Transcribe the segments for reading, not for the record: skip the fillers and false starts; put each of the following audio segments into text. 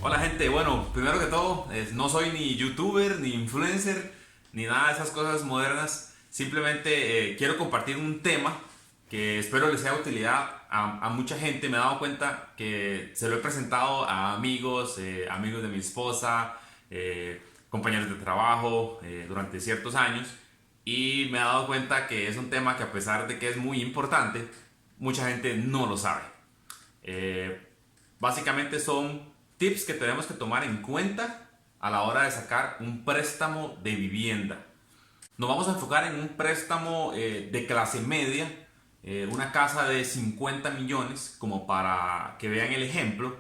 Hola gente, bueno, primero que todo, no soy ni youtuber, ni influencer, ni nada de esas cosas modernas. Simplemente quiero compartir un tema que espero les sea de utilidad a mucha gente. Me he dado cuenta que se lo he presentado a amigos, amigos de mi esposa, compañeros de trabajo durante ciertos años y me he dado cuenta que es un tema que a pesar de que es muy importante, mucha gente no lo sabe. Eh, Básicamente son tips que tenemos que tomar en cuenta a la hora de sacar un préstamo de vivienda. Nos vamos a enfocar en un préstamo de clase media, una casa de 50 millones, como para que vean el ejemplo.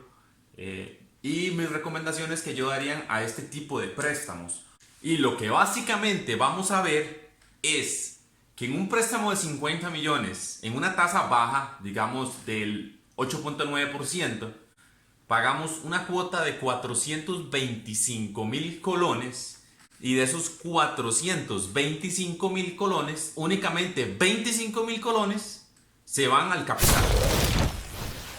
Y mis recomendaciones que yo darían a este tipo de préstamos. Y lo que básicamente vamos a ver es que en un préstamo de 50 millones, en una tasa baja, digamos del 8.9%, pagamos una cuota de 425.000 colones y de esos 425.000 colones, únicamente 25.000 colones se van al capital.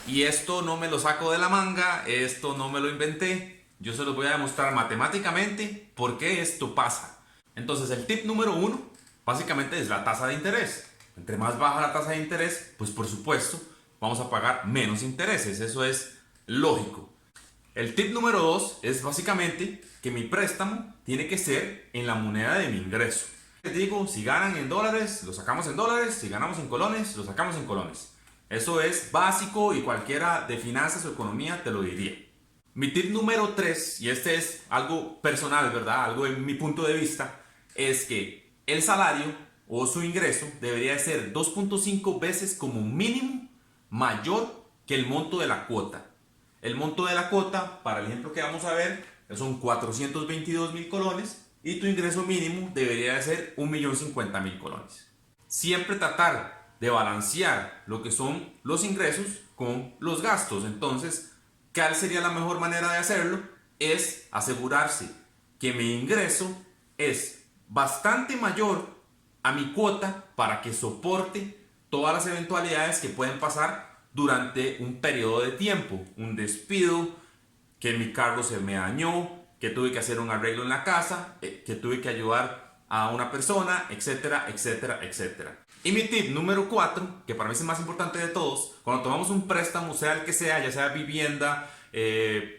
Y esto no me lo saco de la manga, esto no me lo inventé, yo se los voy a demostrar matemáticamente por qué esto pasa. Entonces el tip número uno básicamente es la tasa de interés. Entre más baja la tasa de interés, pues por supuesto vamos a pagar menos intereses, eso es lógico. El tip número 2 es básicamente que mi préstamo tiene que ser en la moneda de mi ingreso. Les digo, si ganan en dólares, lo sacamos en dólares, si ganamos en colones, lo sacamos en colones. Eso es básico y cualquiera de finanzas o economía te lo diría. Mi tip número 3, y este es algo personal, ¿verdad? Algo en mi punto de vista, es que el salario o su ingreso debería ser 2.5 veces como mínimo mayor que el monto de la cuota. El monto de la cuota, para el ejemplo que vamos a ver, son 422.000 colones y tu ingreso mínimo debería de ser 1.050.000 colones. Siempre tratar de balancear lo que son los ingresos con los gastos. Entonces, ¿cuál sería la mejor manera de hacerlo? Es asegurarse que mi ingreso es bastante mayor a mi cuota para que soporte todas las eventualidades que pueden pasar durante un periodo de tiempo. Un despido, que mi carro se me dañó, que tuve que hacer un arreglo en la casa, que tuve que ayudar a una persona, etcétera, etcétera, etcétera. Y mi tip número 4, que para mí es el más importante de todos, cuando tomamos un préstamo, sea el que sea, ya sea vivienda,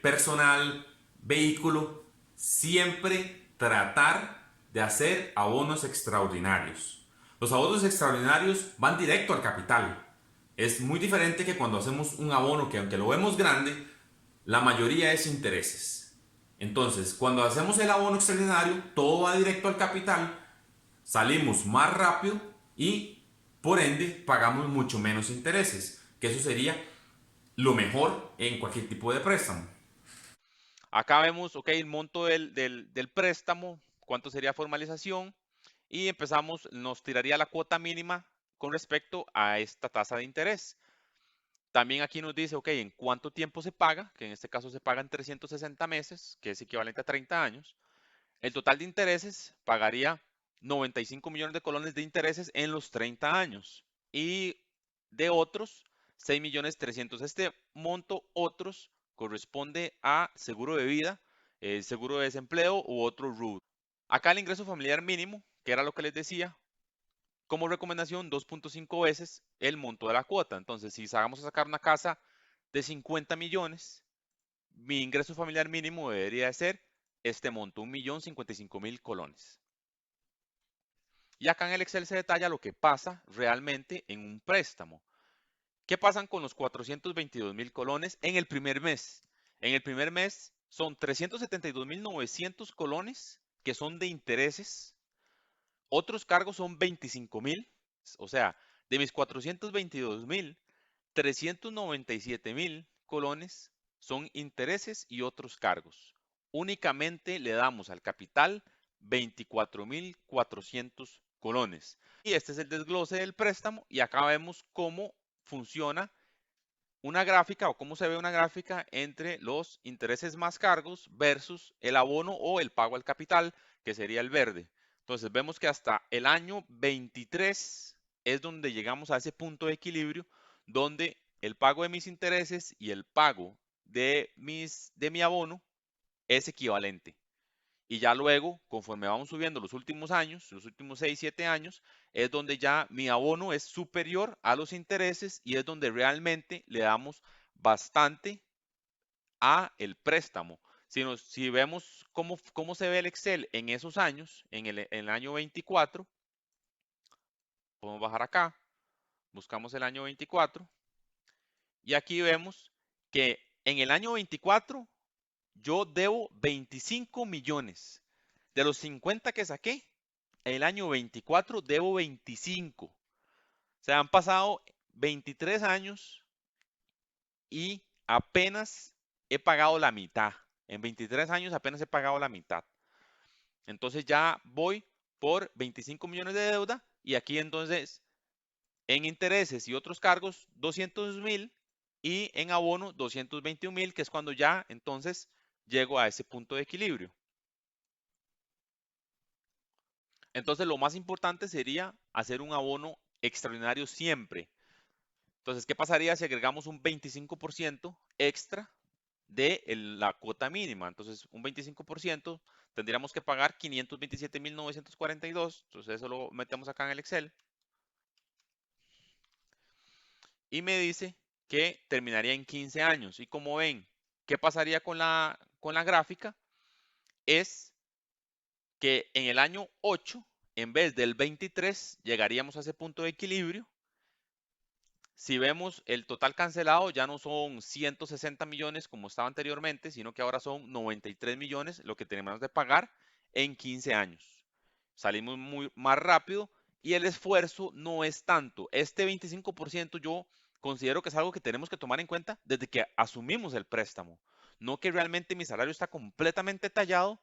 personal, vehículo, siempre tratar de hacer abonos extraordinarios. Los abonos extraordinarios van directo al capital. Es muy diferente que cuando hacemos un abono que aunque lo vemos grande, la mayoría es intereses. Entonces, cuando hacemos el abono extraordinario, todo va directo al capital, salimos más rápido y por ende pagamos mucho menos intereses, que eso sería lo mejor en cualquier tipo de préstamo. Acá vemos, ok, el monto del préstamo, cuánto sería formalización y empezamos, nos tiraría la cuota mínima con respecto a esta tasa de interés. También aquí nos dice, ok, en cuánto tiempo se paga, que en este caso se pagan 360 meses, que es equivalente a 30 años. El total de intereses pagaría 95 millones de colones de intereses en los 30 años. Y de otros, 6 millones 300. Este monto otros corresponde a seguro de vida, seguro de desempleo u otro RUT. Acá el ingreso familiar mínimo, que era lo que les decía, como recomendación 2.5 veces el monto de la cuota. Entonces, si vamos a sacar una casa de 50 millones, mi ingreso familiar mínimo debería de ser este monto, 1.055.000 colones. Y acá en el Excel se detalla lo que pasa realmente en un préstamo. ¿Qué pasan con los 422.000 colones en el primer mes? En el primer mes son 372.900 colones que son de intereses. Otros cargos son 25.000. O sea, de mis 422.000, 397.000 colones son intereses y otros cargos. Únicamente le damos al capital 24.400 colones. Y este es el desglose del préstamo y acá vemos cómo funciona una gráfica o cómo se ve una gráfica entre los intereses más cargos versus el abono o el pago al capital, que sería el verde. Entonces vemos que hasta el año 23 es donde llegamos a ese punto de equilibrio donde el pago de mis intereses y el pago de mi abono es equivalente. Y ya luego, conforme vamos subiendo los últimos años, los últimos 6, 7 años, es donde ya mi abono es superior a los intereses y es donde realmente le damos bastante a el préstamo. Si vemos cómo se ve el Excel en esos años, en el año 24, podemos bajar acá, buscamos el año 24 y aquí vemos que en el año 24 yo debo 25 millones. De los 50 que saqué, el año 24 debo 25. O sea, han pasado 23 años y apenas he pagado la mitad. En 23 años apenas he pagado la mitad. Entonces ya voy por 25 millones de deuda y aquí entonces en intereses y otros cargos 200.000 y en abono 221.000, que es cuando ya entonces llego a ese punto de equilibrio. Entonces lo más importante sería hacer un abono extraordinario siempre. Entonces, ¿qué pasaría si agregamos un 25% extra de la cuota mínima? Entonces, un 25% tendríamos que pagar 527.942. Entonces, eso lo metemos acá en el Excel. Y me dice que terminaría en 15 años. Y como ven, ¿qué pasaría con la gráfica? Es que en el año 8, en vez del 23, llegaríamos a ese punto de equilibrio. Si vemos el total cancelado, ya no son 160 millones como estaba anteriormente, sino que ahora son 93 millones lo que tenemos de pagar en 15 años. Salimos más rápido y el esfuerzo no es tanto. Este 25% yo considero que es algo que tenemos que tomar en cuenta desde que asumimos el préstamo. No que realmente mi salario está completamente tallado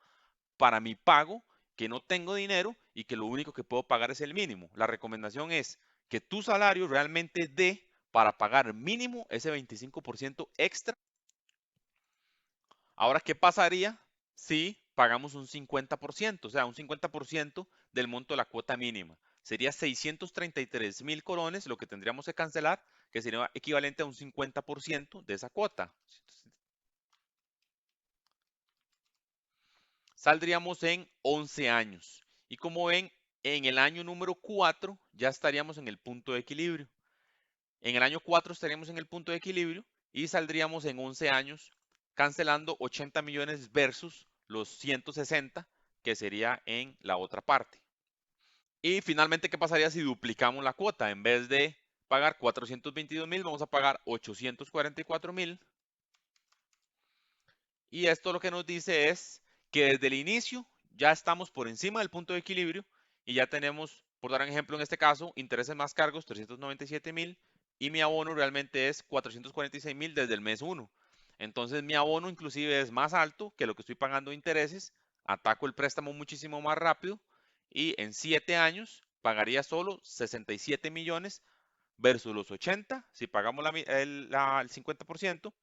para mi pago, que no tengo dinero y que lo único que puedo pagar es el mínimo. La recomendación es que tu salario realmente dé para pagar mínimo ese 25% extra. Ahora, ¿qué pasaría si pagamos un 50%? O sea, un 50% del monto de la cuota mínima. Sería 633.000 colones lo que tendríamos que cancelar, que sería equivalente a un 50% de esa cuota. Saldríamos en 11 años. Y como ven, en el año número 4 ya estaríamos en el punto de equilibrio. En el año 4 estaríamos en el punto de equilibrio y saldríamos en 11 años cancelando 80 millones versus los 160 que sería en la otra parte. Y finalmente, ¿qué pasaría si duplicamos la cuota? En vez de pagar 422.000, vamos a pagar 844.000. Y esto lo que nos dice es que desde el inicio ya estamos por encima del punto de equilibrio y ya tenemos, por dar un ejemplo en este caso, intereses más cargos 397.000 y mi abono realmente es 446.000 desde el mes 1. Entonces mi abono inclusive es más alto que lo que estoy pagando de intereses, ataco el préstamo muchísimo más rápido y en 7 años pagaría solo 67 millones versus los 80 si pagamos el 50%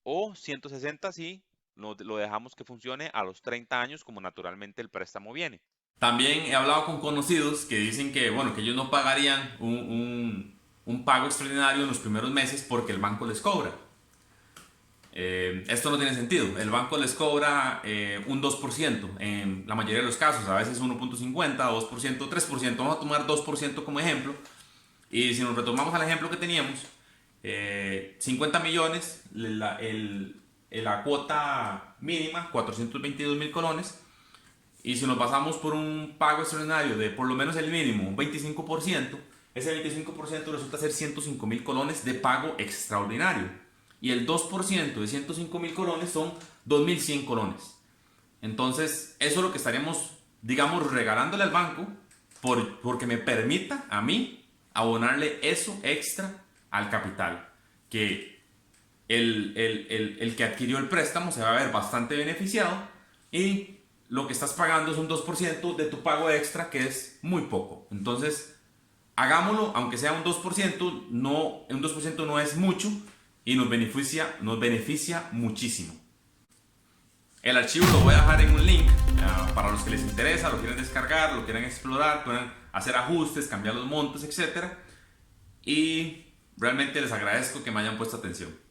o 160 si lo dejamos que funcione a los 30 años como naturalmente el préstamo viene. También he hablado con conocidos que dicen que, bueno, que ellos no pagarían un pago extraordinario en los primeros meses porque el banco les cobra. Esto no tiene sentido. El banco les cobra un 2% en la mayoría de los casos, a veces 1.50, 2%, 3%. Vamos a tomar 2% como ejemplo. Y si nos retomamos al ejemplo que teníamos, 50 millones, la cuota mínima, 422.000 colones. Y si nos pasamos por un pago extraordinario de por lo menos el mínimo, un 25%, ese 25% resulta ser 105.000 colones de pago extraordinario. Y el 2% de 105.000 colones son 2.100 colones. Entonces, eso es lo que estaríamos, digamos, regalándole al banco porque me permita a mí abonarle eso extra al capital. Que el que adquirió el préstamo se va a ver bastante beneficiado y lo que estás pagando es un 2% de tu pago extra, que es muy poco. Entonces, hagámoslo, aunque sea un 2%, un 2% no es mucho y nos beneficia muchísimo. El archivo lo voy a dejar en un link para los que les interesa, lo quieren descargar, lo quieren explorar, pueden hacer ajustes, cambiar los montos, etc. Y realmente les agradezco que me hayan puesto atención.